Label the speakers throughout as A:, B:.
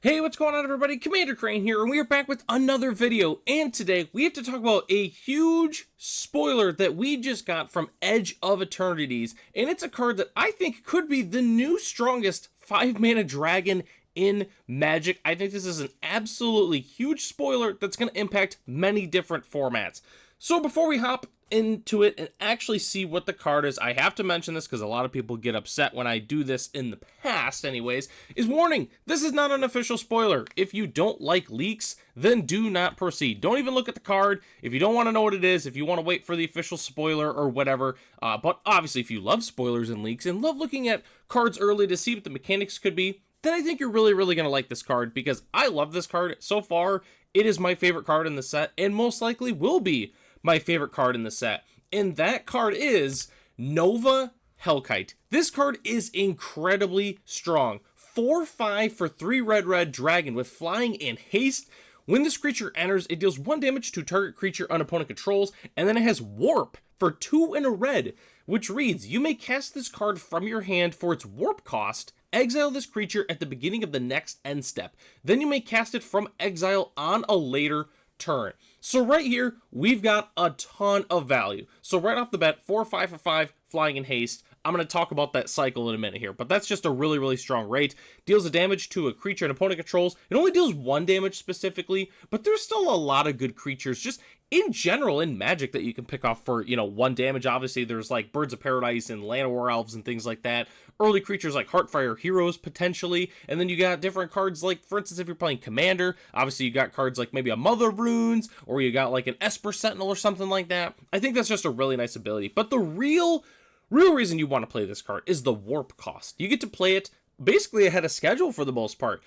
A: Hey, what's going on everybody? Commander Crane here, and we are back with another video, and today we have to talk about a huge spoiler that we just got from Edge of Eternities, and it's a card that I think could be the new strongest 5-mana dragon in Magic. I think this is an absolutely huge spoiler that's going to impact many different formats. So before we hop into it and actually see what the card is, I have to mention this because a lot of people get upset when I do this in the past anyways, is warning, this is not an official spoiler. If you don't like leaks, then do not proceed. Don't even look at the card. If you don't want to know what it is, if you want to wait for the official spoiler or whatever, but obviously if you love spoilers and leaks and love looking at cards early to see what the mechanics could be, then I think you're really going to like this card because I love this card. So far, it is my favorite card in the set and most likely will be my favorite card in the set, and that card is Nova Hellkite. This card is incredibly strong. 4/5 for 3 red dragon with flying and haste. When this creature enters, it deals 1 damage to target creature an opponent controls, and then it has warp for 2 and a red, which reads, you may cast this card from your hand for its warp cost, exile this creature at the beginning of the next end step. Then you may cast it from exile on a later turn. So right here, we've got a ton of value. So right off the bat, 4/5 for 5, flying and haste. I'm going to talk about that cycle in a minute here, but that's just a really strong rate. Deals a damage to a creature an opponent controls. It only deals 1 damage specifically, but there's still a lot of good creatures just in general in Magic that you can pick off for, 1 damage. Obviously, there's like Birds of Paradise and Llanowar Elves and things like that. Early creatures like Heartfire Heroes potentially, and then you got different cards like, for instance, if you're playing Commander, obviously you got cards like maybe a Mother Runes, or you got like an Esper Sentinel or something like that. I think that's just a really nice ability, but the real reason you want to play this card is the warp cost. You get to play it basically ahead of schedule for the most part.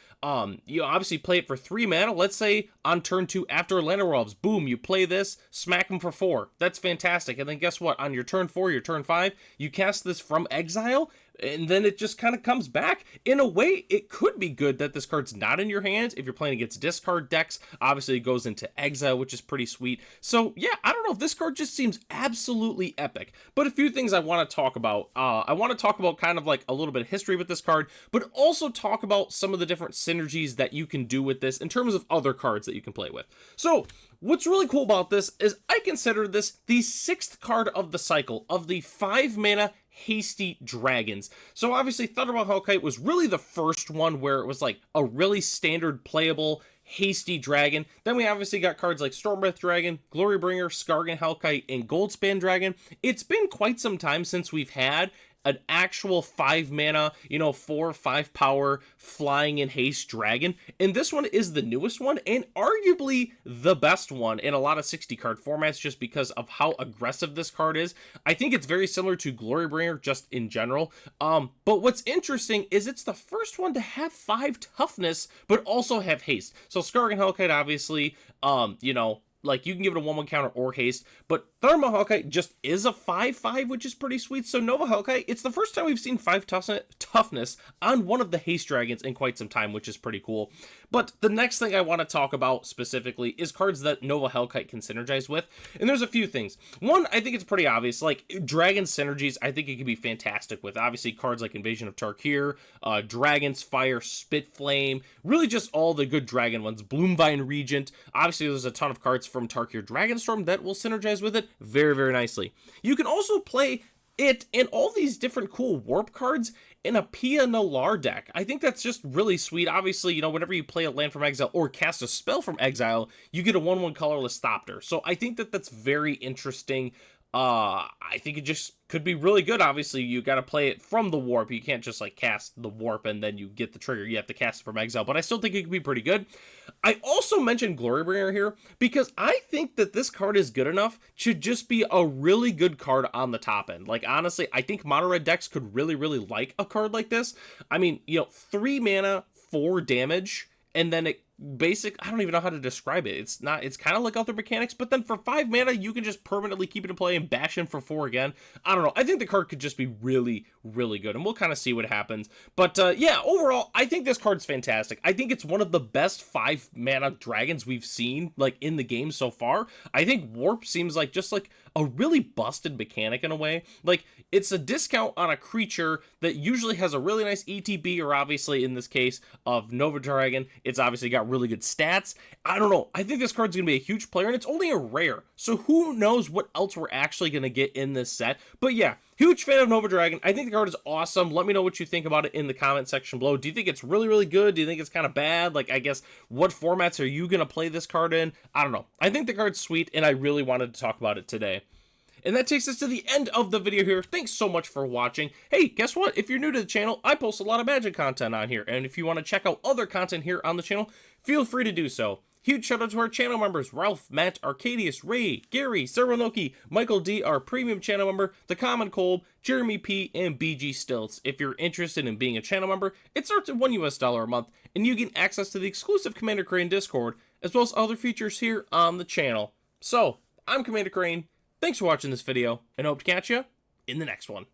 A: You obviously play it for 3 mana. Let's say on turn 2 after Llanowar Elves, boom, you play this, smack them for 4. That's fantastic. And then guess what? On your turn 4, your turn 5, you cast this from exile, and then it just kind of comes back. In a way, it could be good that this card's not in your hands. If you're playing against discard decks, obviously it goes into exile, which is pretty sweet. So yeah, I don't know, this card just seems absolutely epic. But a few things I want to talk about. I want to talk about kind of like a little bit of history with this card, but also talk about some of the different synergies that you can do with this in terms of other cards that you can play with. So what's really cool about this is I consider this the 6th card of the cycle of the 5-mana hasty dragons. So obviously Thunderbolt Hellkite was really the first one where it was like a really standard playable hasty dragon. Then we obviously got cards like Stormbreath Dragon, Glorybringer, Skargan Hellkite, and Goldspan Dragon. It's been quite some time since we've had an actual 5-mana, 4/5 power flying and haste dragon, and this one is the newest one and arguably the best one in a lot of 60 card formats just because of how aggressive this card is. I think it's very similar to Glorybringer just in general, but what's interesting is it's the first one to have 5 toughness but also have haste. So Skargan Hellkite obviously, like you can give it a 1/1 counter or haste, but Thermal Hellkite just is a 5/5, which is pretty sweet. So Nova Hellkite, it's the first time we've seen 5 toughness on one of the haste dragons in quite some time, which is pretty cool. But the next thing I want to talk about specifically is cards that Nova Hellkite can synergize with, and there's a few things. One, I think it's pretty obvious, like Dragon Synergies, I think it could be fantastic with obviously cards like Invasion of Tarkir, Dragon's Fire, Spitflame, really just all the good dragon ones, Bloomvine Regent. Obviously there's a ton of cards from Tarkir Dragonstorm that will synergize with it very nicely. You can also play it and all these different cool warp cards in a Pia Nalar deck. I think that's just really sweet. Obviously, whenever you play a land from exile or cast a spell from exile, you get a 1/1 colorless Thopter. So I think that that's very interesting. I think it just could be really good. Obviously, you got to play it from the warp. You can't just like cast the warp and then you get the trigger. You have to cast it from exile, but I still think it could be pretty good. I also mentioned Glorybringer here because I think that this card is good enough to just be a really good card on the top end. Like, honestly, I think mono red decks could really like a card like this. I mean, 3 mana, 4 damage, and then it I don't even know how to describe it. It's kind of like other mechanics, but then for 5 mana, you can just permanently keep it in play and bash in for 4 again. I don't know. I think the card could just be really good, and we'll kind of see what happens. But yeah, overall, I think this card's fantastic. I think it's one of the best 5 mana dragons we've seen like in the game so far. I think Warp seems like just like a really busted mechanic in a way. Like, it's a discount on a creature that usually has a really nice ETB, or obviously in this case of Nova Dragon, it's obviously got really good stats. I don't know. I think this card's going to be a huge player, and it's only a rare. So who knows what else we're actually going to get in this set. But yeah, huge fan of Nova Dragon. I think the card is awesome. Let me know what you think about it in the comment section below. Do you think it's really, really good? Do you think it's kind of bad? Like, I guess, what formats are you going to play this card in? I don't know. I think the card's sweet, and I really wanted to talk about it today. And that takes us to the end of the video here. Thanks so much for watching. Hey, guess what? If you're new to the channel, I post a lot of Magic content on here. And if you want to check out other content here on the channel, feel free to do so. Huge shout out to our channel members, Ralph, Matt, Arcadius, Ray, Gary, Seronoki, Michael D, our premium channel member, The Common Cold, Jeremy P, and BG Stilts. If you're interested in being a channel member, it starts at $1 a month, and you get access to the exclusive Commander Crane Discord, as well as other features here on the channel. So, I'm Commander Crane. Thanks for watching this video, and hope to catch you in the next one.